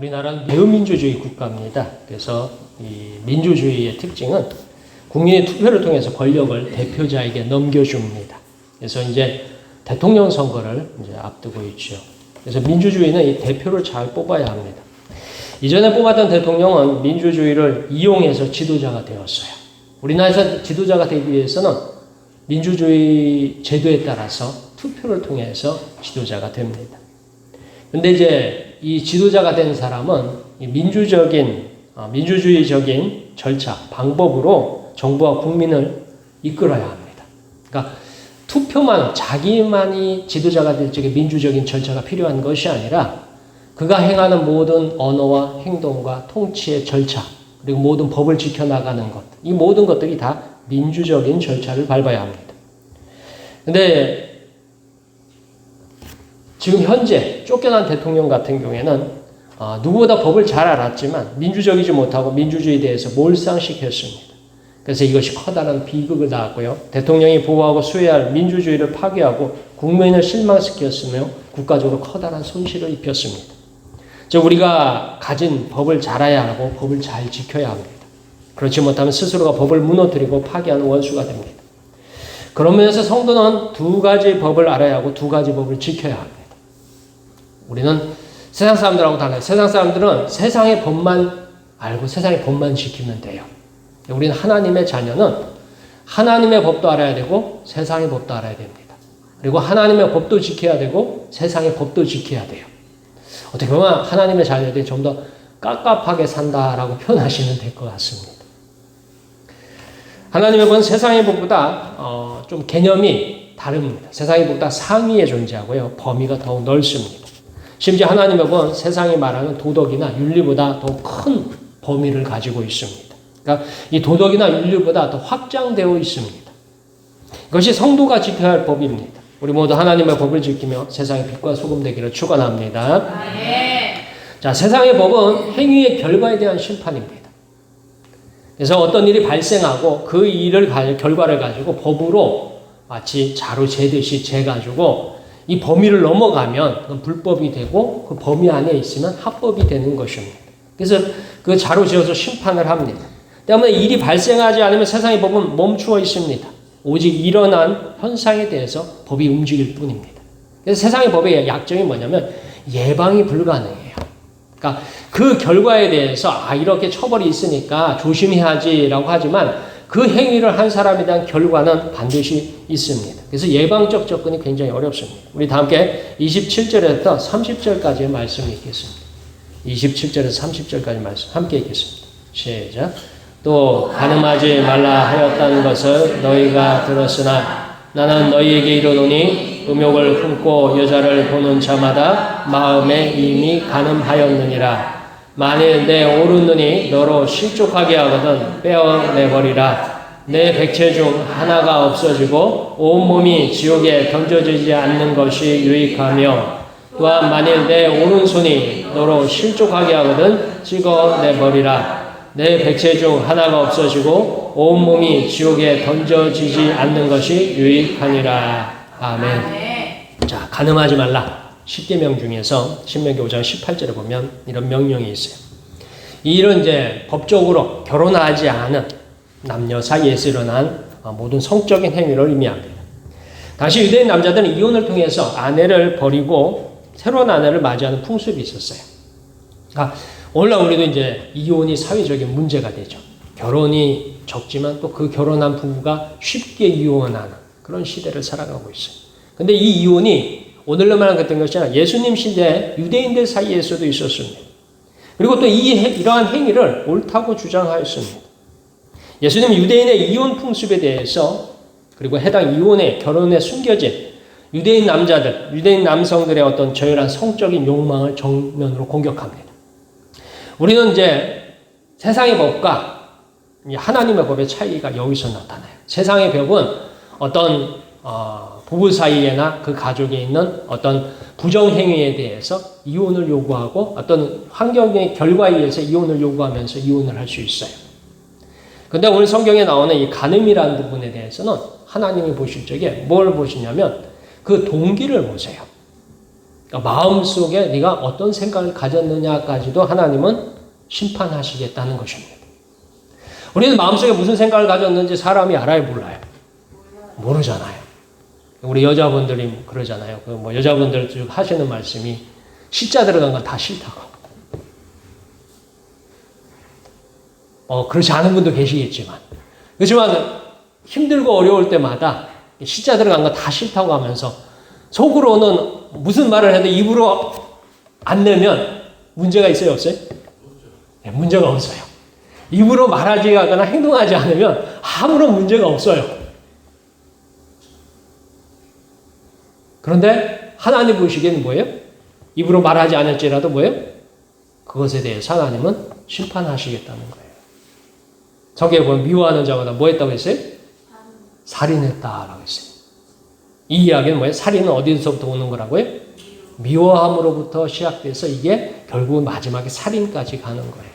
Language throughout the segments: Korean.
우리나라는 자유민주주의 국가입니다. 그래서 이 민주주의의 특징은 국민의 투표를 통해서 권력을 대표자에게 넘겨줍니다. 그래서 이제 대통령 선거를 이제 앞두고 있죠. 그래서 민주주의는 이 대표를 잘 뽑아야 합니다. 이전에 뽑았던 대통령은 민주주의를 이용해서 지도자가 되었어요. 우리나라에서 지도자가 되기 위해서는 민주주의 제도에 따라서 투표를 통해서 지도자가 됩니다. 근데 이제 이 지도자가 된 사람은 이 민주주의적인 절차, 방법으로 정부와 국민을 이끌어야 합니다. 그러니까 투표만, 자기만이 지도자가 될 적에 민주적인 절차가 필요한 것이 아니라 그가 행하는 모든 언어와 행동과 통치의 절차, 그리고 모든 법을 지켜나가는 것, 이 모든 것들이 다 민주적인 절차를 밟아야 합니다. 근데 지금 현재 쫓겨난 대통령 같은 경우에는 누구보다 법을 잘 알았지만 민주적이지 못하고 민주주의에 대해서 몰상식했습니다. 그래서 이것이 커다란 비극을 낳았고요. 대통령이 보호하고 수호해야 할 민주주의를 파괴하고 국민을 실망시켰으며 국가적으로 커다란 손실을 입혔습니다. 즉 우리가 가진 법을 잘 알아야 하고 법을 잘 지켜야 합니다. 그렇지 못하면 스스로가 법을 무너뜨리고 파괴하는 원수가 됩니다. 그런 면에서 성도는 두 가지 법을 알아야 하고 두 가지 법을 지켜야 합니다. 우리는 세상 사람들하고 달라요. 세상 사람들은 세상의 법만 알고 세상의 법만 지키면 돼요. 우리는 하나님의 자녀는 하나님의 법도 알아야 되고 세상의 법도 알아야 됩니다. 그리고 하나님의 법도 지켜야 되고 세상의 법도 지켜야 돼요. 어떻게 보면 하나님의 자녀들이 좀 더 깝깝하게 산다라고 표현하시면 될 것 같습니다. 하나님의 법은 세상의 법보다 좀 개념이 다릅니다. 세상의 법보다 상위에 존재하고요. 범위가 더욱 넓습니다. 심지어 하나님의 법은 세상이 말하는 도덕이나 윤리보다 더 큰 범위를 가지고 있습니다. 그러니까 이 도덕이나 윤리보다 더 확장되어 있습니다. 이것이 성도가 지켜야 할 법입니다. 우리 모두 하나님의 법을 지키며 세상의 빛과 소금 되기를 축원합니다. 자, 세상의 법은 행위의 결과에 대한 심판입니다. 그래서 어떤 일이 발생하고 그 일을 결과를 가지고 법으로 마치 자로 재듯이 재가지고 이 범위를 넘어가면 그건 불법이 되고 그 범위 안에 있으면 합법이 되는 것입니다. 그래서 그 자로 지어서 심판을 합니다. 때문에 일이 발생하지 않으면 세상의 법은 멈추어 있습니다. 오직 일어난 현상에 대해서 법이 움직일 뿐입니다. 그래서 세상의 법의 약점이 뭐냐면 예방이 불가능해요. 그러니까 그 결과에 대해서 이렇게 처벌이 있으니까 조심해야지라고 하지만 그 행위를 한 사람에 대한 결과는 반드시 있습니다. 그래서 예방적 접근이 굉장히 어렵습니다. 우리 다 함께 27절에서 30절까지의 말씀을 읽겠습니다. 27절에서 30절까지 말씀 함께 읽겠습니다. 시작. 또 간음하지 말라 하였다는 것을 너희가 들었으나 나는 너희에게 이르노니 음욕을 품고 여자를 보는 자마다 마음에 이미 간음하였느니라. 만일 내 오른 눈이 너로 실족하게 하거든 빼어내버리라. 내 백체 중 하나가 없어지고 온몸이 지옥에 던져지지 않는 것이 유익하며 또한 만일 내 오른손이 너로 실족하게 하거든 찍어내버리라. 내 백체 중 하나가 없어지고 온몸이 지옥에 던져지지 않는 것이 유익하니라. 아멘. 자, 간음하지 말라. 10계명 중에서 신명기 5장 18절에 보면 이런 명령이 있어요. 이 일은 이제 법적으로 결혼하지 않은 남녀 사이에서 일어난 모든 성적인 행위를 의미합니다. 당시 유대인 남자들은 이혼을 통해서 아내를 버리고 새로운 아내를 맞이하는 풍습이 있었어요. 그러니까 오늘날 우리도 이제 이혼이 사회적인 문제가 되죠. 결혼이 적지만 또 그 결혼한 부부가 쉽게 이혼하는 그런 시대를 살아가고 있어요. 근데 이 이혼이 오늘날만 그랬던 것이 아니라 예수님 시대 유대인들 사이에서도 있었습니다. 그리고 또 이러한 행위를 옳다고 주장하였습니다. 예수님 유대인의 이혼 풍습에 대해서 그리고 해당 이혼의 결혼에 숨겨진 유대인 남자들, 유대인 남성들의 어떤 저열한 성적인 욕망을 정면으로 공격합니다. 우리는 이제 세상의 법과 하나님의 법의 차이가 여기서 나타나요. 세상의 법은 어떤 부부 사이에나 그 가족에 있는 어떤 부정행위에 대해서 이혼을 요구하고 어떤 환경의 결과에 의해서 이혼을 요구하면서 이혼을 할 수 있어요. 그런데 오늘 성경에 나오는 이 간음이라는 부분에 대해서는 하나님이 보실 적에 뭘 보시냐면 그 동기를 보세요. 그러니까 마음속에 네가 어떤 생각을 가졌느냐까지도 하나님은 심판하시겠다는 것입니다. 우리는 마음속에 무슨 생각을 가졌는지 사람이 알아요, 몰라요? 모르잖아요. 우리 여자분들이 그러잖아요. 뭐 여자분들 쭉 하시는 말씀이 시자 들어간 건 다 싫다고. 그렇지 않은 분도 계시겠지만. 그렇지만 힘들고 어려울 때마다 시자 들어간 거 다 싫다고 하면서 속으로는 무슨 말을 해도 입으로 안 내면 문제가 있어요, 없어요? 네, 문제가 없어요. 입으로 말하지 않거나 행동하지 않으면 아무런 문제가 없어요. 그런데 하나님 보시기에는 뭐예요? 입으로 말하지 않을지라도 뭐예요? 그것에 대해서 하나님은 심판하시겠다는 거예요. 성경에 보면 미워하는 자마다 뭐 했다고 했어요? 살인했다라고 했어요. 이 이야기는 뭐예요? 살인은 어디서부터 오는 거라고요? 미워함으로부터 시작돼서 이게 결국은 마지막에 살인까지 가는 거예요.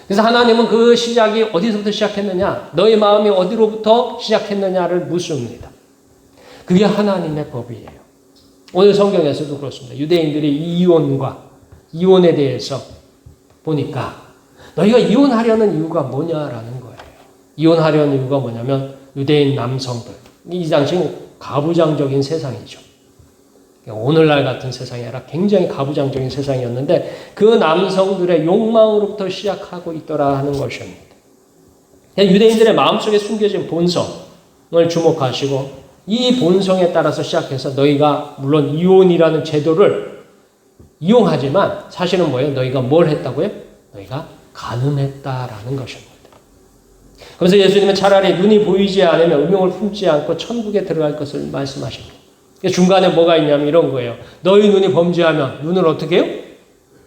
그래서 하나님은 그 시작이 어디서부터 시작했느냐? 너의 마음이 어디로부터 시작했느냐를 묻습니다. 그게 하나님의 법이에요. 오늘 성경에서도 그렇습니다. 유대인들이 이혼에 대해서 보니까 너희가 이혼하려는 이유가 뭐냐라는 거예요. 이혼하려는 이유가 뭐냐면 유대인 남성들. 이 당시는 가부장적인 세상이죠. 오늘날 같은 세상이 아니라 굉장히 가부장적인 세상이었는데 그 남성들의 욕망으로부터 시작하고 있더라 하는 것입니다. 유대인들의 마음속에 숨겨진 본성을 주목하시고 이 본성에 따라서 시작해서 너희가 물론 이혼이라는 제도를 이용하지만 사실은 뭐예요? 너희가 뭘 했다고요? 너희가 간음했다라는 것입니다. 그래서 예수님은 차라리 눈이 보이지 않으면 음욕을 품지 않고 천국에 들어갈 것을 말씀하십니다. 중간에 뭐가 있냐면 이런 거예요. 너희 눈이 범죄하면 눈을 어떻게 해요?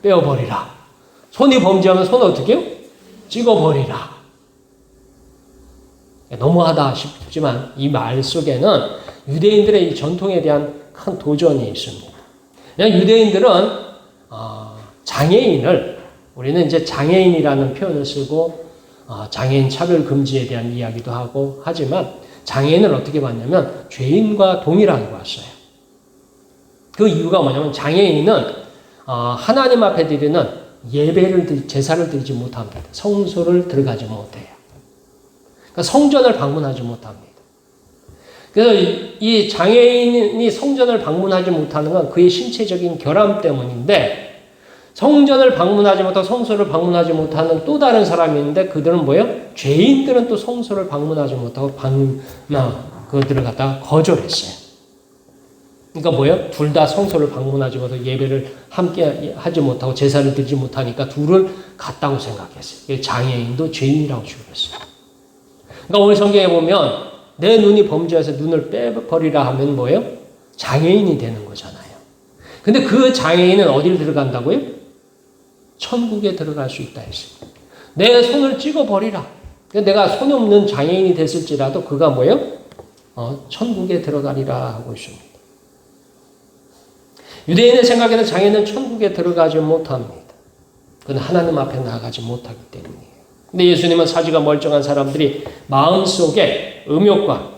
빼어버리라. 손이 범죄하면 손을 어떻게 해요? 찍어버리라. 너무하다 싶지만 이 말 속에는 유대인들의 이 전통에 대한 큰 도전이 있습니다. 유대인들은 장애인을 우리는 이제 장애인이라는 표현을 쓰고 장애인 차별 금지에 대한 이야기도 하고 하지만 장애인을 어떻게 봤냐면 죄인과 동일하게 봤어요. 그 이유가 뭐냐면 장애인은 하나님 앞에 드리는 제사를 드리지 못합니다. 성소를 들어가지 못해요. 그러니까 성전을 방문하지 못합니다. 그래서 이 장애인이 성전을 방문하지 못하는 건 그의 신체적인 결함 때문인데 성전을 방문하지 못하고 성소를 방문하지 못하는 또 다른 사람이 있는데 그들은 뭐예요? 죄인들은 또 성소를 방문하지 못하고 그들을 갖다가 거절했어요. 그러니까 뭐예요? 둘 다 성소를 방문하지 못하고 예배를 함께 하지 못하고 제사를 드리지 못하니까 둘을 같다고 생각했어요. 장애인도 죄인이라고 주었어요. 그러니까 오늘 성경에 보면 내 눈이 범죄해서 눈을 빼버리라 하면 뭐예요? 장애인이 되는 거잖아요. 근데 그 장애인은 어디를 들어간다고요? 천국에 들어갈 수 있다 했어요. 내 손을 찍어버리라. 내가 손이 없는 장애인이 됐을지라도 그가 뭐예요? 천국에 들어가리라 하고 있습니다. 유대인의 생각에는 장애인은 천국에 들어가지 못합니다. 그건 하나님 앞에 나아가지 못하기 때문이에요. 근데 예수님은 사지가 멀쩡한 사람들이 마음속에 음욕과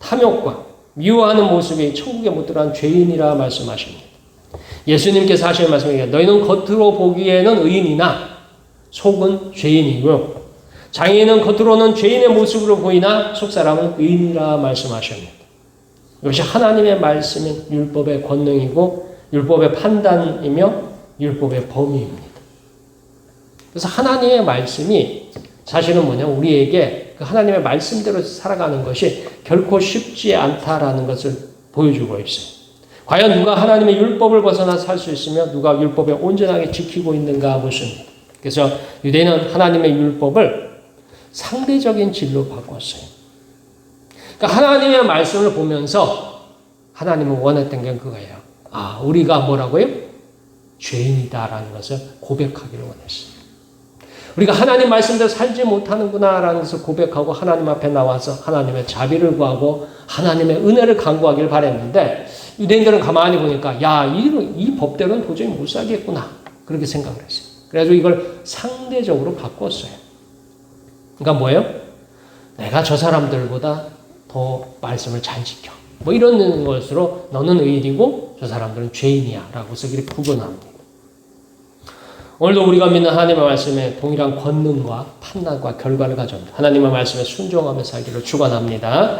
탐욕과 미워하는 모습이 천국에 못 들어간 죄인이라 말씀하십니다. 예수님께서 하시는 말씀이 너희는 겉으로 보기에는 의인이나 속은 죄인이고 장애인은 겉으로는 죄인의 모습으로 보이나 속사람은 의인이라 말씀하십니다. 이것이 하나님의 말씀인 율법의 권능이고 율법의 판단이며 율법의 범위입니다. 그래서 하나님의 말씀이 사실은 뭐냐 우리에게 그 하나님의 말씀대로 살아가는 것이 결코 쉽지 않다라는 것을 보여주고 있어요. 과연 누가 하나님의 율법을 벗어나 살 수 있으며 누가 율법에 온전하게 지키고 있는가 묻습니다. 그래서 유대인은 하나님의 율법을 상대적인 진로 바꿨어요. 그러니까 하나님의 말씀을 보면서 하나님은 원했던 게 그거예요. 우리가 뭐라고요? 죄인이다라는 것을 고백하기를 원했어요. 우리가 하나님 말씀대로 살지 못하는구나라는 것을 고백하고 하나님 앞에 나와서 하나님의 자비를 구하고 하나님의 은혜를 간구하기를 바랬는데 유대인들은 가만히 보니까 이 법대로는 도저히 못 살겠구나 그렇게 생각을 했어요. 그래서 이걸 상대적으로 바꿨어요. 그러니까 뭐예요? 내가 저 사람들보다 더 말씀을 잘 지켜. 뭐 이런 것으로 너는 의인이고 저 사람들은 죄인이야 라고서 이렇게 구분합니다. 오늘도 우리가 믿는 하나님의 말씀에 동일한 권능과 판단과 결과를 가져옵니다. 하나님의 말씀에 순종하며 살기를 축원합니다.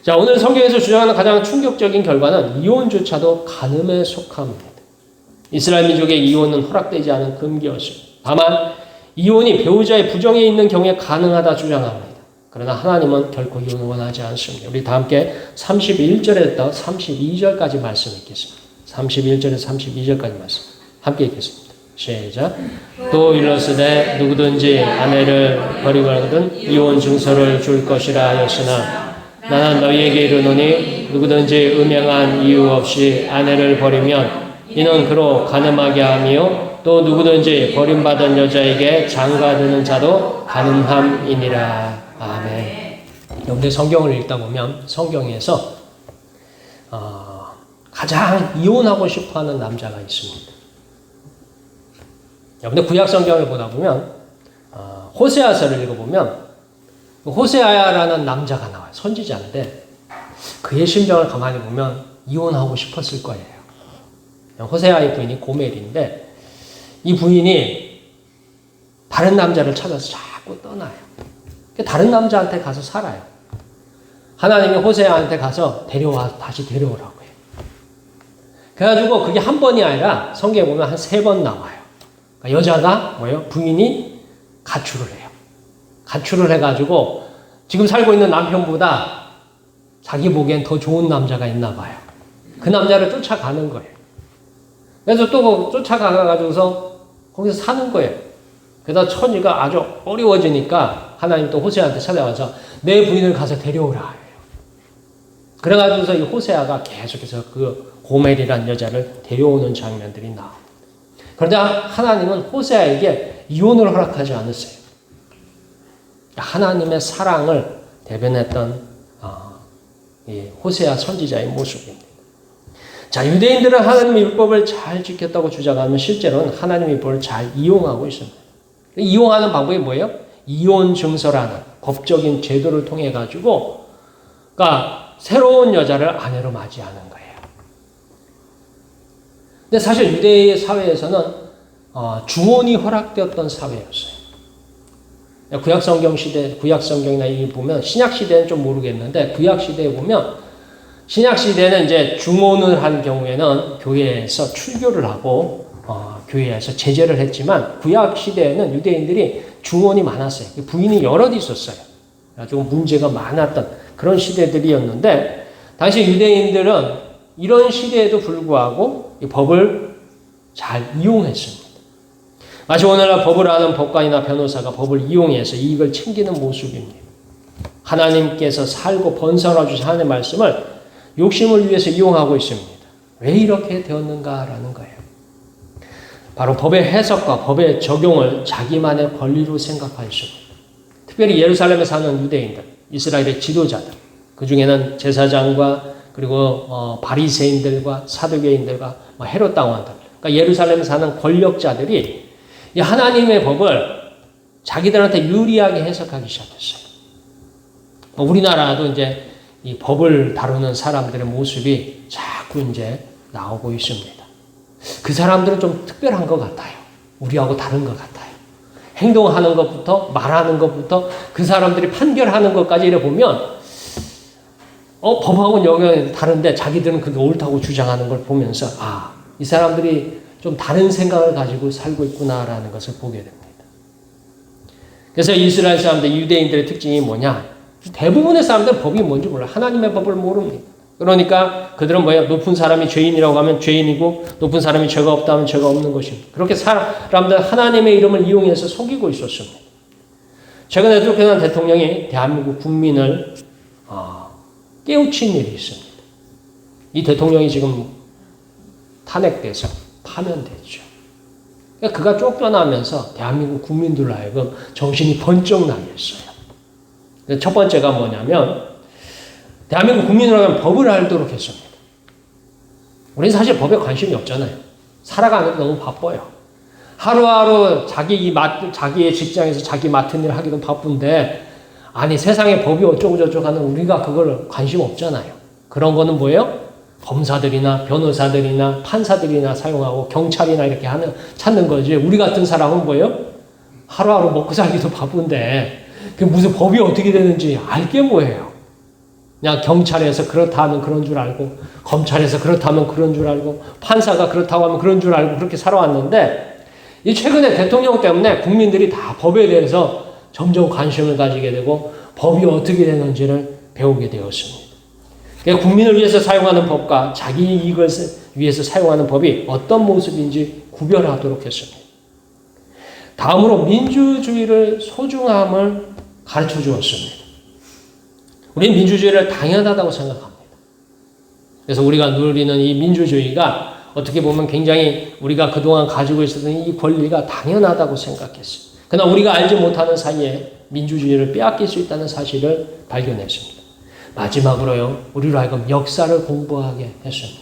자, 오늘 성경에서 주장하는 가장 충격적인 결과는 이혼조차도 간음에 속합니다. 이스라엘 민족의 이혼은 허락되지 않은 금기였습니다. 다만 이혼이 배우자의 부정에 있는 경우에 가능하다 주장합니다. 그러나 하나님은 결코 이혼을 원하지 않습니다. 우리 다 함께 31절에서 32절까지 말씀 읽겠습니다. 31절에서 32절까지 말씀 함께 읽겠습니다. 시작. 또 일러스되 누구든지 아내를 버리거든 이혼 증서를 줄 것이라 하였으나 나는 너희에게 이르노니 누구든지 음행한 이유 없이 아내를 버리면 이는 그로 간음하게 하며 또 누구든지 버림받은 여자에게 장가드는 자도 간음함이니라. 아멘. 여러분들 성경을 읽다 보면 성경에서 가장 이혼하고 싶어하는 남자가 있습니다. 여러분들 구약 성경을 보다 보면 호세아서를 읽어보면 호세아라는 남자가 나와요. 선지자인데 그의 심정을 가만히 보면 이혼하고 싶었을 거예요. 호세아의 부인이 고멜인데 이 부인이 다른 남자를 찾아서 자꾸 떠나요. 다른 남자한테 가서 살아요. 하나님이 호세아한테 가서 다시 데려오라고 해요. 그래가지고 그게 한 번이 아니라 성경에 보면 한 3번 나와요. 그러니까 여자가 부인이 가출을 해요. 가출을 해가지고 지금 살고 있는 남편보다 자기 보기엔 더 좋은 남자가 있나 봐요. 그 남자를 쫓아가는 거예요. 그래서 또 쫓아가가지고서 거기서 사는 거예요. 그러다 처지가 아주 어려워지니까 하나님 또 호세아한테 찾아와서 내 부인을 가서 데려오라. 그래가지고서 이 호세아가 계속해서 그 고멜이란 여자를 데려오는 장면들이 나옵니다. 그러자 하나님은 호세아에게 이혼을 허락하지 않았어요. 하나님의 사랑을 대변했던 이 호세아 선지자의 모습입니다. 자, 유대인들은 하나님의 율법을 잘 지켰다고 주장하면 실제로는 하나님의 율법을 잘 이용하고 있습니다. 이용하는 방법이 뭐예요? 이혼 증서라는 법적인 제도를 통해 가지고, 그러니까 새로운 여자를 아내로 맞이하는 거예요. 근데 사실 유대의 사회에서는 주혼이 허락되었던 사회였어요. 구약 성경 시대, 구약 성경이나 이 보면 신약 시대는 좀 모르겠는데 구약 시대에 보면 신약 시대는 이제 중혼을 한 경우에는 교회에서 출교를 하고 교회에서 제재를 했지만 구약 시대에는 유대인들이 중혼이 많았어요. 부인이 여럿 있었어요. 아주 문제가 많았던 그런 시대들이었는데 당시 유대인들은 이런 시대에도 불구하고 이 법을 잘 이용했습니다. 마치 오늘날 법을 아는 법관이나 변호사가 법을 이용해서 이익을 챙기는 모습입니다. 하나님께서 살고 번성하여 주신 하나님의 말씀을 욕심을 위해서 이용하고 있습니다. 왜 이렇게 되었는가라는 거예요. 바로 법의 해석과 법의 적용을 자기만의 권리로 생각하였습니다. 특별히 예루살렘에 사는 유대인들, 이스라엘의 지도자들, 그 중에는 제사장과 그리고 바리새인들과 사두개인들과 헤롯 당원들, 그러니까 예루살렘에 사는 권력자들이 이 하나님의 법을 자기들한테 유리하게 해석하기 시작했어요. 우리나라도 이제 이 법을 다루는 사람들의 모습이 자꾸 이제 나오고 있습니다. 그 사람들은 좀 특별한 것 같아요. 우리하고 다른 것 같아요. 행동하는 것부터 말하는 것부터 그 사람들이 판결하는 것까지 이래 보면 법하고는 여기 다른데 자기들은 그게 옳다고 주장하는 걸 보면서 이 사람들이 좀 다른 생각을 가지고 살고 있구나라는 것을 보게 됩니다. 그래서 이스라엘 사람들, 유대인들의 특징이 뭐냐? 대부분의 사람들은 법이 뭔지 몰라요. 하나님의 법을 모릅니다. 그러니까 그들은 높은 사람이 죄인이라고 하면 죄인이고 높은 사람이 죄가 없다 하면 죄가 없는 것입니다. 그렇게 사람들 하나님의 이름을 이용해서 속이고 있었습니다. 최근에 트럼프 대통령이 대한민국 국민을 깨우친 일이 있습니다. 이 대통령이 지금 탄핵돼서 파면됐죠. 그러니까 그가 쫓겨나면서 대한민국 국민들로 하여금 정신이 번쩍 나게 했어요. 첫 번째가 뭐냐면 대한민국 국민으로 하면 법을 알도록 했습니다. 우리는 사실 법에 관심이 없잖아요. 살아가는데 너무 바빠요. 하루하루 자기의 직장에서 자기 맡은 일 하기도 바쁜데 세상에 법이 어쩌고 저쩌고 하는 우리가 그걸 관심 없잖아요. 그런 거는 뭐예요? 검사들이나 변호사들이나 판사들이나 사용하고 경찰이나 이렇게 찾는 거지. 우리 같은 사람은 뭐예요? 하루하루 먹고 살기도 바쁜데 그 무슨 법이 어떻게 되는지 알게 뭐예요. 그냥 경찰에서 그렇다 하면 그런 줄 알고 검찰에서 그렇다 하면 그런 줄 알고 판사가 그렇다고 하면 그런 줄 알고 그렇게 살아왔는데 이 최근에 대통령 때문에 국민들이 다 법에 대해서 점점 관심을 가지게 되고 법이 어떻게 되는지를 배우게 되었습니다. 그러니까 국민을 위해서 사용하는 법과 자기 이익을 위해서 사용하는 법이 어떤 모습인지 구별하도록 했습니다. 다음으로 민주주의를 소중함을 가르쳐 주었습니다. 우리는 민주주의를 당연하다고 생각합니다. 그래서 우리가 누리는 이 민주주의가 어떻게 보면 굉장히 우리가 그동안 가지고 있었던 이 권리가 당연하다고 생각했어요. 그러나 우리가 알지 못하는 사이에 민주주의를 빼앗길 수 있다는 사실을 발견했습니다. 마지막으로요, 우리로 하여금 역사를 공부하게 했습니다.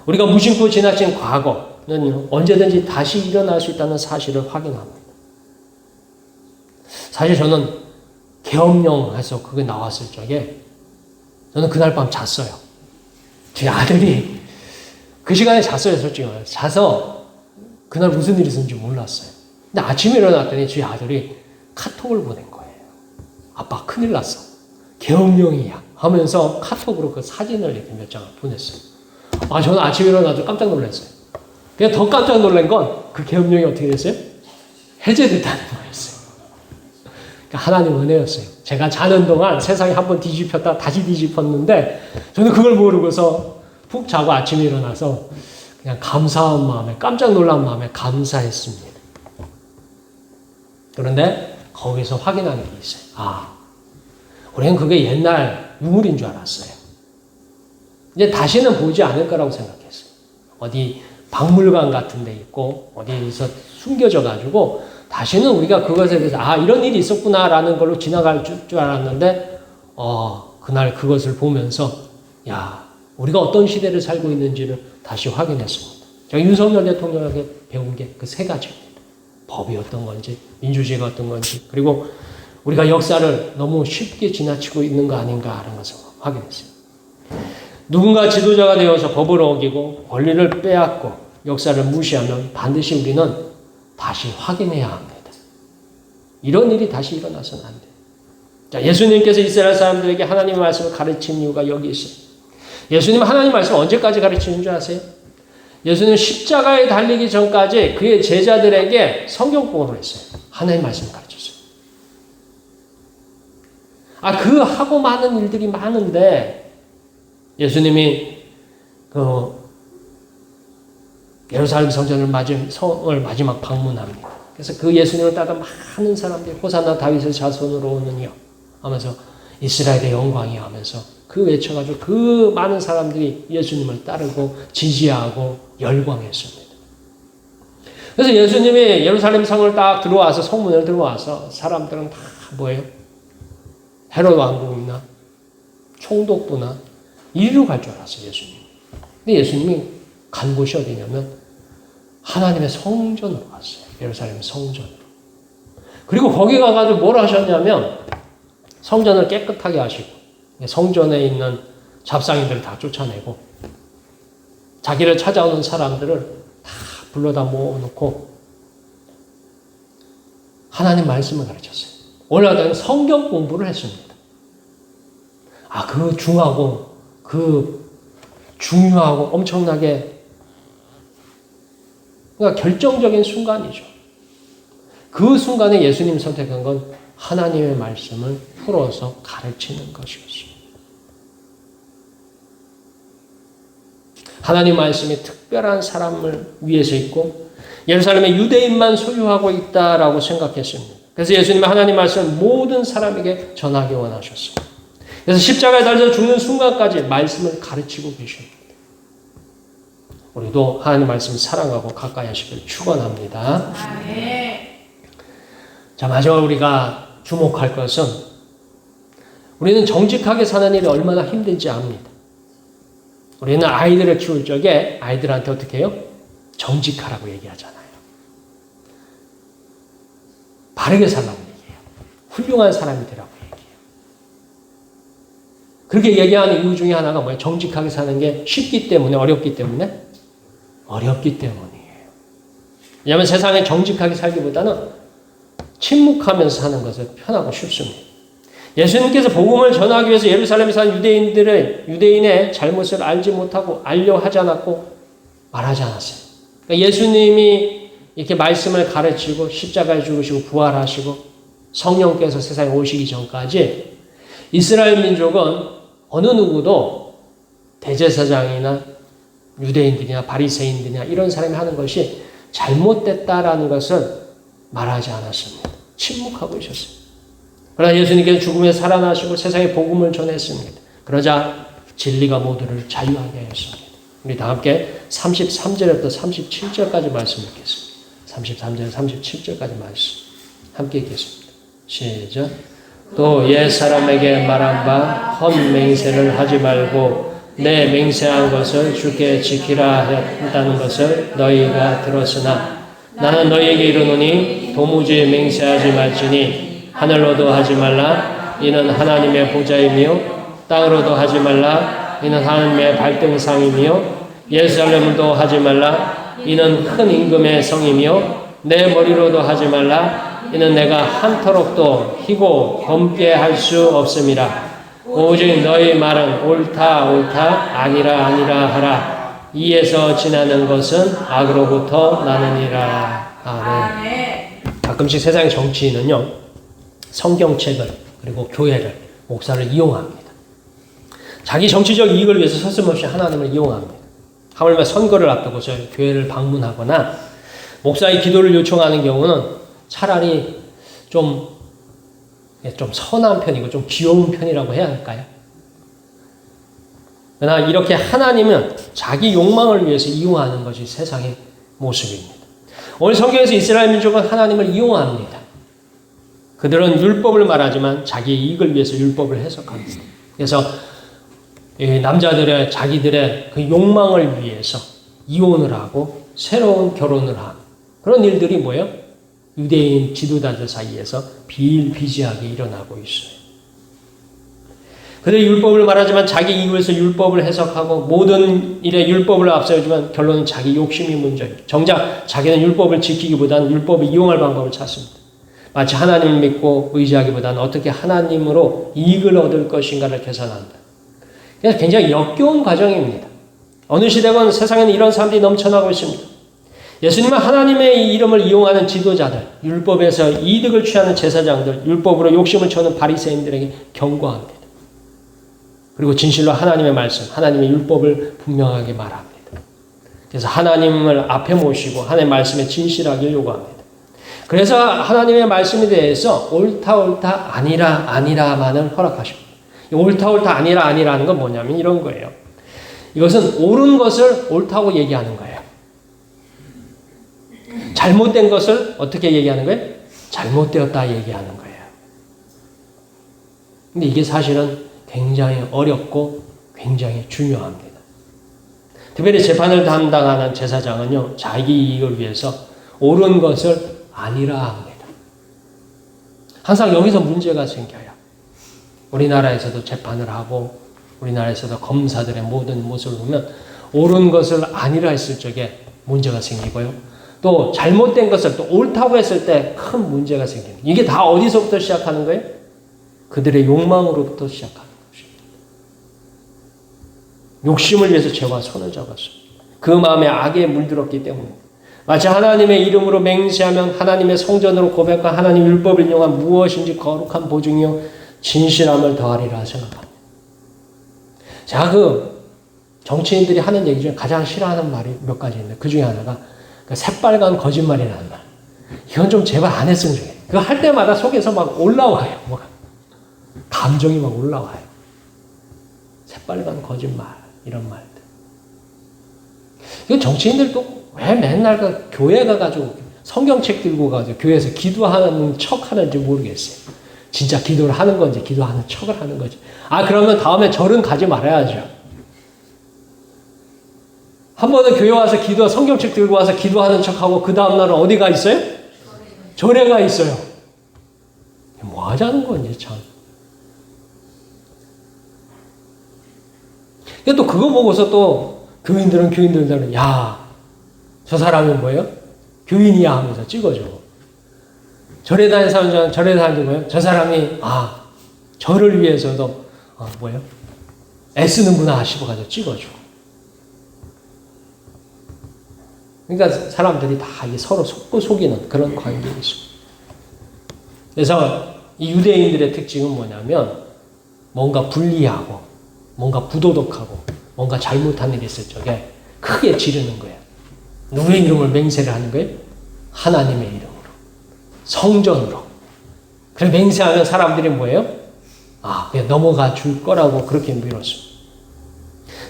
우리가 무심코 지나친 과거는 언제든지 다시 일어날 수 있다는 사실을 확인합니다. 사실 저는 계엄령에서 그게 나왔을 적에 저는 그날 밤 잤어요. 제 아들이 그 시간에 잤어요, 솔직히 말해서. 자서 그날 무슨 일이 있었는지 몰랐어요. 근데 아침에 일어났더니 제 아들이 카톡을 보낸 거예요. 아빠 큰일 났어. 계엄령이야. 하면서 카톡으로 그 사진을 이렇게 몇 장을 보냈어요. 저는 아침에 일어나서 깜짝 놀랐어요. 그냥 더 깜짝 놀란 건 그 계엄령이 어떻게 됐어요? 해제됐다는 거였어요. 그러니까 하나님 은혜였어요. 제가 자는 동안 세상이 한번 뒤집혔다 다시 뒤집혔는데 저는 그걸 모르고서 푹 자고 아침에 일어나서 그냥 감사한 마음에 깜짝 놀란 마음에 감사했습니다. 그런데 거기서 확인하는 게 있어요. 우리는 그게 옛날 유물인 줄 알았어요. 이제 다시는 보지 않을 거라고 생각했어요. 어디 박물관 같은 데 있고 어디서 숨겨져 가지고 다시는 우리가 그것에 대해서 이런 일이 있었구나라는 걸로 지나갈 줄 알았는데 그날 그것을 보면서 우리가 어떤 시대를 살고 있는지를 다시 확인했습니다. 제가 윤석열 대통령에게 배운 게 그 세 가지입니다. 법이 어떤 건지, 민주주의가 어떤 건지, 그리고 우리가 역사를 너무 쉽게 지나치고 있는 거 아닌가 하는 것을 확인했어요. 누군가 지도자가 되어서 법을 어기고 권리를 빼앗고 역사를 무시하면 반드시 우리는 다시 확인해야 합니다. 이런 일이 다시 일어나서는 안 돼요. 자, 예수님께서 이스라엘 사람들에게 하나님의 말씀을 가르친 이유가 여기 있어요. 예수님은 하나님 말씀을 언제까지 가르치는 줄 아세요? 예수님은 십자가에 달리기 전까지 그의 제자들에게 성경 공부를 했어요. 하나님 말씀을 가르쳤어요. 그 하고 많은 일들이 많은데 예수님이 예루살렘 성을 마지막 방문합니다. 그래서 그 예수님을 따라 많은 사람들이 호산나 다윗의 자손으로 오느니요 하면서 이스라엘의 영광이 하면서 그 외쳐가지고 그 많은 사람들이 예수님을 따르고 지지하고 열광했습니다. 그래서 예수님이 예루살렘 성을 딱 들어와서 성문을 들어와서 사람들은 다 뭐예요? 헤롯 왕궁이나 총독부나 이리로 갈 줄 알았어요, 예수님. 근데 예수님이 간 곳이 어디냐면 하나님의 성전으로 갔어요. 예루살렘 성전으로. 그리고 거기 가가지고 뭘 하셨냐면 성전을 깨끗하게 하시고 성전에 있는 잡상인들을 다 쫓아내고 자기를 찾아오는 사람들을 다 불러다 모아놓고 하나님 말씀을 가르쳤어요. 올라가는 성경 공부를 했습니다. 그 중하고 그 중요하고 엄청나게 그러니까 결정적인 순간이죠. 그 순간에 예수님 선택한 건 하나님의 말씀을 풀어서 가르치는 것이었습니다. 하나님 말씀이 특별한 사람을 위해서 있고 예루살렘의 유대인만 소유하고 있다라고 생각했습니다. 그래서 예수님은 하나님 말씀을 모든 사람에게 전하기 원하셨습니다. 그래서 십자가에 달려 죽는 순간까지 말씀을 가르치고 계십니다. 우리도 하나님 말씀을 사랑하고 가까이 하시길 축원합니다. 자, 마지막 우리가 주목할 것은 우리는 정직하게 사는 일이 얼마나 힘든지 압니다. 우리는 아이들을 키울 적에 아이들한테 어떻게 해요? 정직하라고 얘기하잖아요. 바르게 살라고 얘기해요. 훌륭한 사람이 되라고 얘기해요. 그렇게 얘기하는 이유 중에 하나가 뭐예요? 정직하게 사는 게 쉽기 때문에, 어렵기 때문에? 어렵기 때문이에요. 왜냐하면 세상에 정직하게 살기보다는 침묵하면서 사는 것은 편하고 쉽습니다. 예수님께서 복음을 전하기 위해서 예루살렘에 사는 유대인의 잘못을 알지 못하고 알려 하지 않았고 말하지 않았어요. 그러니까 예수님이 이렇게 말씀을 가르치고 십자가에 죽으시고 부활하시고 성령께서 세상에 오시기 전까지 이스라엘 민족은 어느 누구도 대제사장이나 유대인들이나 바리새인들이나 이런 사람이 하는 것이 잘못됐다라는 것을 말하지 않았습니다. 침묵하고 있었어요. 그러나 예수님께서 죽음에서 살아나시고 세상에 복음을 전했습니다. 그러자 진리가 모두를 자유하게 하였습니다. 우리 다 함께 33절부터 37절까지 말씀 읽겠습니다. 33절, 37절까지 말씀 함께 읽겠습니다. 시작. 또 옛 사람에게 말한 바 헛맹세를 하지 말고 내 맹세한 것을 주께 지키라 한다는 것을 너희가 들었으나 나는 너희에게 이르노니 도무지 맹세하지 말지니 하늘로도 하지 말라 이는 하나님의 보좌이며 땅으로도 하지 말라 이는 하나님의 발등상이며 예루살렘도 하지 말라 이는 큰 임금의 성이며 내 머리로도 하지 말라 이는 내가 한터럭도 희고 검게 할 수 없음이라. 오직 너희 말은 옳다 아니라 하라. 이에서 지나는 것은 악으로부터 나느니라. 아멘. 가끔씩 세상의 정치인은요, 성경책을 그리고 교회를, 목사를 이용합니다. 자기 정치적 이익을 위해서 서슴없이 하나님을 이용합니다. 하물며 선거를 앞두고서 교회를 방문하거나 목사의 기도를 요청하는 경우는 차라리 좀 선한 편이고 좀 귀여운 편이라고 해야 할까요? 그러나 이렇게 하나님은 자기 욕망을 위해서 이용하는 것이 세상의 모습입니다. 오늘 성경에서 이스라엘 민족은 하나님을 이용합니다. 그들은 율법을 말하지만 자기 이익을 위해서 율법을 해석합니다. 그래서 남자들의 자기들의 그 욕망을 위해서 이혼을 하고 새로운 결혼을 하는 그런 일들이 뭐예요? 유대인 지도자들 사이에서 비일비재하게 일어나고 있어요. 그들이 율법을 말하지만 자기 이익을 위해서 율법을 해석하고 모든 일에 율법을 앞세우지만 결론은 자기 욕심이 문제입니다. 정작 자기는 율법을 지키기보다는 율법을 이용할 방법을 찾습니다. 마치 하나님을 믿고 의지하기보다는 어떻게 하나님으로 이익을 얻을 것인가를 계산한다. 그래서 굉장히 역겨운 과정입니다. 어느 시대건 세상에는 이런 사람들이 넘쳐나고 있습니다. 예수님은 하나님의 이름을 이용하는 지도자들, 율법에서 이득을 취하는 제사장들, 율법으로 욕심을 쳐는 바리새인들에게 경고합니다. 그리고 진실로 하나님의 말씀, 하나님의 율법을 분명하게 말합니다. 그래서 하나님을 앞에 모시고 하나님의 말씀에 진실하게 요구합니다. 그래서 하나님의 말씀에 대해서 옳다 아니라만을 허락하십니다. 옳다 아니라는 건 뭐냐면 이런 거예요. 이것은 옳은 것을 옳다고 얘기하는 거예요. 잘못된 것을 어떻게 얘기하는 거예요? 잘못되었다 얘기하는 거예요. 근데 이게 사실은 굉장히 어렵고 굉장히 중요합니다. 특별히 재판을 담당하는 제사장은요, 자기 이익을 위해서 옳은 것을 아니라 합니다. 항상 여기서 문제가 생겨요. 우리나라에서도 재판을 하고 우리나라에서도 검사들의 모든 모습을 보면 옳은 것을 아니라 했을 적에 문제가 생기고요. 또 잘못된 것을 또 옳다고 했을 때 큰 문제가 생깁니다. 이게 다 어디서부터 시작하는 거예요? 그들의 욕망으로부터 시작하는 것입니다. 욕심을 위해서 죄와 손을 잡았어요. 그 마음에 악에 물들었기 때문에 마치 하나님의 이름으로 맹세하면 하나님의 성전으로 고백한 하나님 율법을 인용한 무엇인지 거룩한 보증이요 진실함을 더하리라 생각합니다. 자, 정치인들이 하는 얘기 중에 가장 싫어하는 말이 몇 가지 있는데 그 중에 하나가 새빨간 거짓말이라는 말. 이건 좀 제발 안 했으면 좋겠어요. 그거 할 때마다 속에서 막 올라와요. 감정이 막 올라와요. 새빨간 거짓말, 이런 말들. 이 정치인들도 왜 맨날 교회 가가지고 성경책 들고 가서 교회에서 기도하는 척 하는지 모르겠어요. 진짜 기도를 하는 건지 기도하는 척을 하는 건지. 그러면 다음에 절은 가지 말아야죠. 한 번은 교회 와서 성경책 들고 와서 기도하는 척하고 그 다음날은 어디가 있어요? 절에가 있어요. 뭐 하자는 건지 참. 또 그거 보고서 또 교인들은 야, 저 사람이 뭐예요? 교인이야 하면서 찍어줘. 절에 다니는 사람은 절에 다니는 거예요. 저 사람이 저를 위해서도 뭐예요? 애쓰는구나 싶어가지고 찍어줘. 그러니까 사람들이 다 서로 속고 속이는 그런 관계에 있습니다. 그래서 이 유대인들의 특징은 뭐냐면 뭔가 불리하고 뭔가 부도덕하고 뭔가 잘못한 일이 있을 적에 크게 지르는 거예요. 누구의 이름을 맹세를 하는 거예요? 하나님의 이름으로. 성전으로. 그래서 맹세하면 사람들이 뭐예요? 그냥 넘어가 줄 거라고 그렇게 밀었습니다.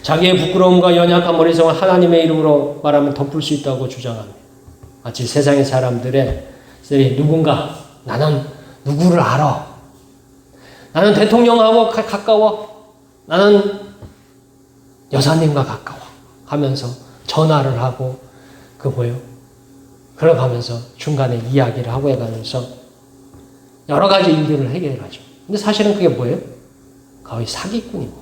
자기의 부끄러움과 연약한 어리석은 하나님의 이름으로 말하면 덮을 수 있다고 주장합니다. 마치 세상의 사람들의 누군가 나는 누구를 알아. 나는 대통령하고 가까워. 나는 여사님과 가까워. 하면서 전화를 하고 그러가면서 중간에 이야기를 하고 해가면서 여러 가지 일들을 해결하죠. 근데 사실은 그게 뭐예요? 거의 사기꾼입니다.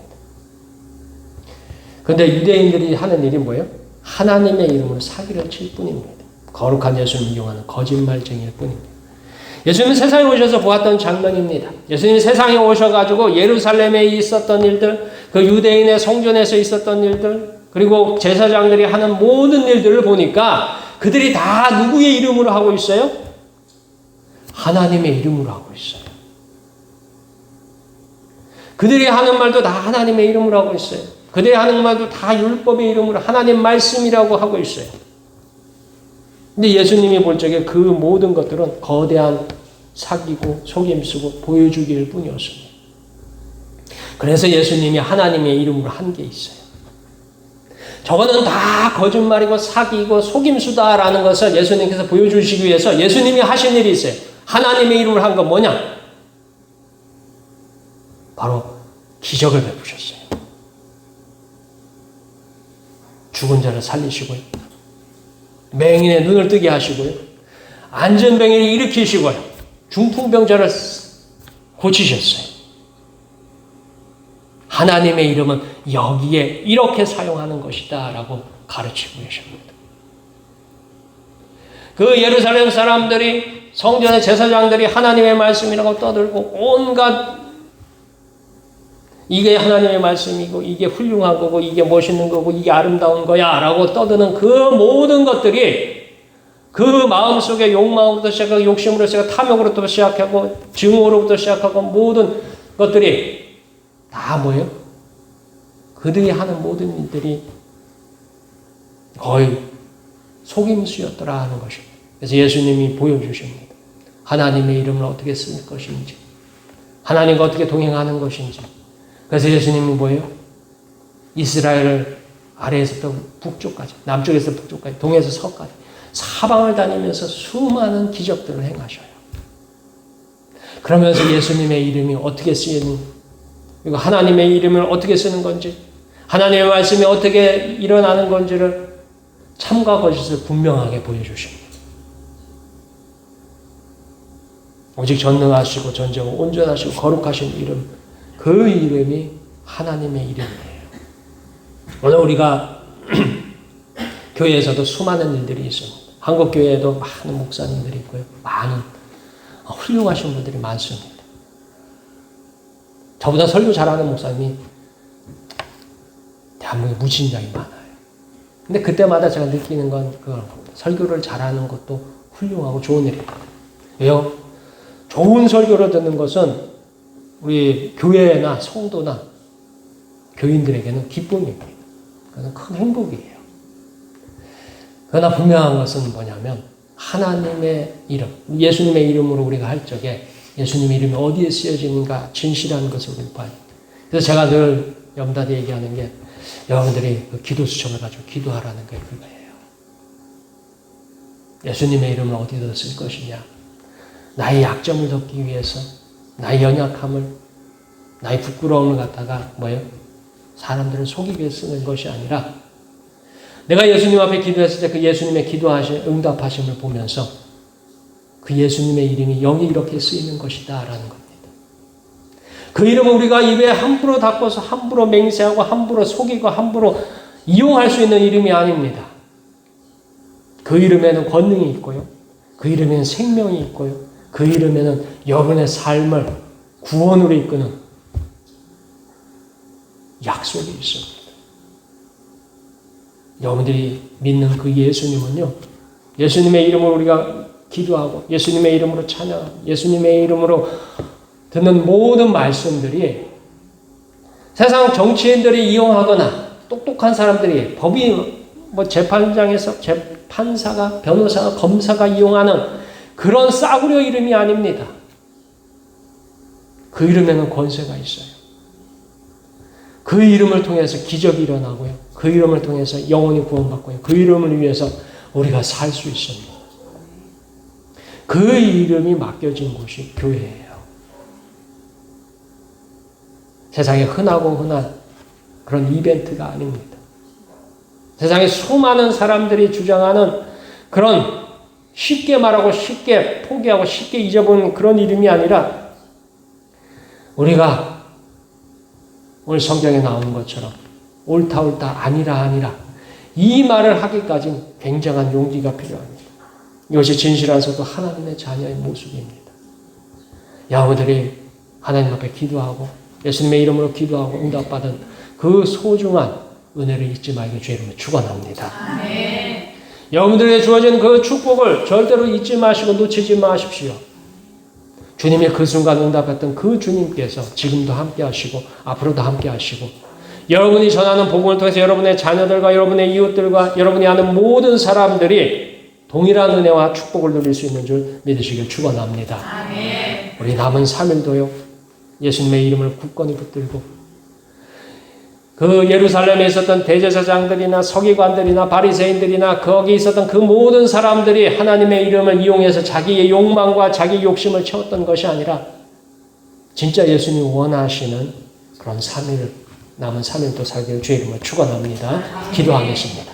근데 유대인들이 하는 일이 뭐예요? 하나님의 이름으로 사기를 칠 뿐입니다. 거룩한 예수님을 이용하는 거짓말쟁이일 뿐입니다. 예수님은 세상에 오셔서 보았던 장면입니다. 예수님이 세상에 오셔가지고 예루살렘에 있었던 일들, 그 유대인의 성전에서 있었던 일들, 그리고 제사장들이 하는 모든 일들을 보니까 그들이 다 누구의 이름으로 하고 있어요? 하나님의 이름으로 하고 있어요. 그들이 하는 말도 다 하나님의 이름으로 하고 있어요. 그들이 하는 말도 다 율법의 이름으로 하나님 말씀이라고 하고 있어요. 근데 예수님이 볼 적에 그 모든 것들은 거대한 사기고 속임수고 보여주기일 뿐이었습니다. 그래서 예수님이 하나님의 이름으로 한 게 있어요. 저거는 다 거짓말이고 사기고 속임수다라는 것을 예수님께서 보여주시기 위해서 예수님이 하신 일이 있어요. 하나님의 이름으로 한 건 뭐냐? 바로 기적을 베푸셨어요. 죽은 자를 살리시고요. 맹인의 눈을 뜨게 하시고요. 안전병을 일으키시고요. 중풍병자를 고치셨어요. 하나님의 이름은 여기에 이렇게 사용하는 것이다 라고 가르치고 계십니다. 그 예루살렘 사람들이 성전의 제사장들이 하나님의 말씀이라고 떠들고 온갖 이게 하나님의 말씀이고 이게 훌륭한 거고 이게 멋있는 거고 이게 아름다운 거야 라고 떠드는 그 모든 것들이 그 마음속에 욕망으로부터 시작하고 욕심으로 시작하고 탐욕으로부터 시작하고 증오로부터 시작하고 모든 것들이 다 뭐예요? 그들이 하는 모든 일들이 거의 속임수였더라 하는 것입니다. 그래서 예수님이 보여주십니다. 하나님의 이름을 어떻게 쓸 것인지 하나님과 어떻게 동행하는 것인지. 그래서 예수님이 뭐예요? 이스라엘을 아래에서부터 북쪽까지, 남쪽에서 북쪽까지, 동에서 서까지 사방을 다니면서 수많은 기적들을 행하셔요. 그러면서 예수님의 이름이 어떻게 쓰이는, 그리고 하나님의 이름을 어떻게 쓰는 건지, 하나님의 말씀이 어떻게 일어나는 건지를 참과 거짓을 분명하게 보여주십니다. 오직 전능하시고 전지하고 온전하시고 거룩하신 이름, 그 이름이 하나님의 이름이에요. 오늘 우리가 교회에서도 수많은 일들이 있습니다. 한국 교회에도 많은 목사님들이 있고요. 많은 훌륭하신 분들이 많습니다. 저보다 설교 잘하는 목사님이 대한민국에 무진장이 많아요. 근데 그때마다 제가 느끼는 건 그런 겁니다. 설교를 잘하는 것도 훌륭하고 좋은 일입니다. 왜요? 좋은 설교를 듣는 것은 우리 교회나 성도나 교인들에게는 기쁨입니다. 그것은 큰 행복이에요. 그러나 분명한 것은 뭐냐면 하나님의 이름, 예수님의 이름으로 우리가 할 적에 예수님의 이름이 어디에 쓰여지는가 진실한 것을 우리는 봐야 됩니다. 그래서 제가 늘 염다리 얘기하는 게 여러분들이 그 기도 수첩을 가지고 기도하라는 게 그거예요. 예수님의 이름을 어디다 쓸 것이냐. 나의 약점을 덮기 위해서 나의 연약함을, 나의 부끄러움을 갖다가 뭐예요? 사람들을 속이기 위해 쓰는 것이 아니라 내가 예수님 앞에 기도했을 때 그 예수님의 기도하신 응답하심을 보면서 그 예수님의 이름이 여기 이렇게 쓰이는 것이다 라는 겁니다. 그 이름을 우리가 입에 함부로 닦고서 함부로 맹세하고 함부로 속이고 함부로 이용할 수 있는 이름이 아닙니다. 그 이름에는 권능이 있고요. 그 이름에는 생명이 있고요. 그 이름에는 여러분의 삶을 구원으로 이끄는 약속이 있습니다. 여러분들이 믿는 그 예수님은요, 예수님의 이름으로 우리가 기도하고 예수님의 이름으로 찬양하고 예수님의 이름으로 듣는 모든 말씀들이 세상 정치인들이 이용하거나 똑똑한 사람들이 법이 재판장에서 판사가 변호사가 검사가 이용하는 그런 싸구려 이름이 아닙니다. 그 이름에는 권세가 있어요. 그 이름을 통해서 기적이 일어나고요. 그 이름을 통해서 영혼이 구원받고요. 그 이름을 위해서 우리가 살 수 있습니다. 그 이름이 맡겨진 곳이 교회예요. 세상에 흔한 그런 이벤트가 아닙니다. 세상에 수많은 사람들이 주장하는 그런 쉽게 말하고 쉽게 포기하고 쉽게 잊어버리는 그런 이름이 아니라 우리가 오늘 성경에 나오는 것처럼 옳다 아니라 이 말을 하기까지는 굉장한 용기가 필요합니다. 이것이 진실한서도 하나님의 자녀의 모습입니다. 여러분들이 하나님 앞에 기도하고 예수님의 이름으로 기도하고 응답받은 그 소중한 은혜를 잊지 말고 주의 이름으로 축원합니다. 아멘. 여러분들에게 주어진 그 축복을 절대로 잊지 마시고 놓치지 마십시오. 주님의 그 순간 응답했던 그 주님께서 지금도 함께 하시고 앞으로도 함께 하시고 여러분이 전하는 복음을 통해서 여러분의 자녀들과 여러분의 이웃들과 여러분이 아는 모든 사람들이 동일한 은혜와 축복을 누릴 수 있는 줄 믿으시길 축원합니다. 아멘. 우리 남은 3일도요. 예수님의 이름을 굳건히 붙들고 그 예루살렘에 있었던 대제사장들이나 서기관들이나 바리새인들이나 거기 있었던 그 모든 사람들이 하나님의 이름을 이용해서 자기의 욕망과 자기 욕심을 채웠던 것이 아니라 진짜 예수님이 원하시는 그런 3일 남은 3일도 살기를 주의 이름으로 축원합니다. 기도하겠습니다.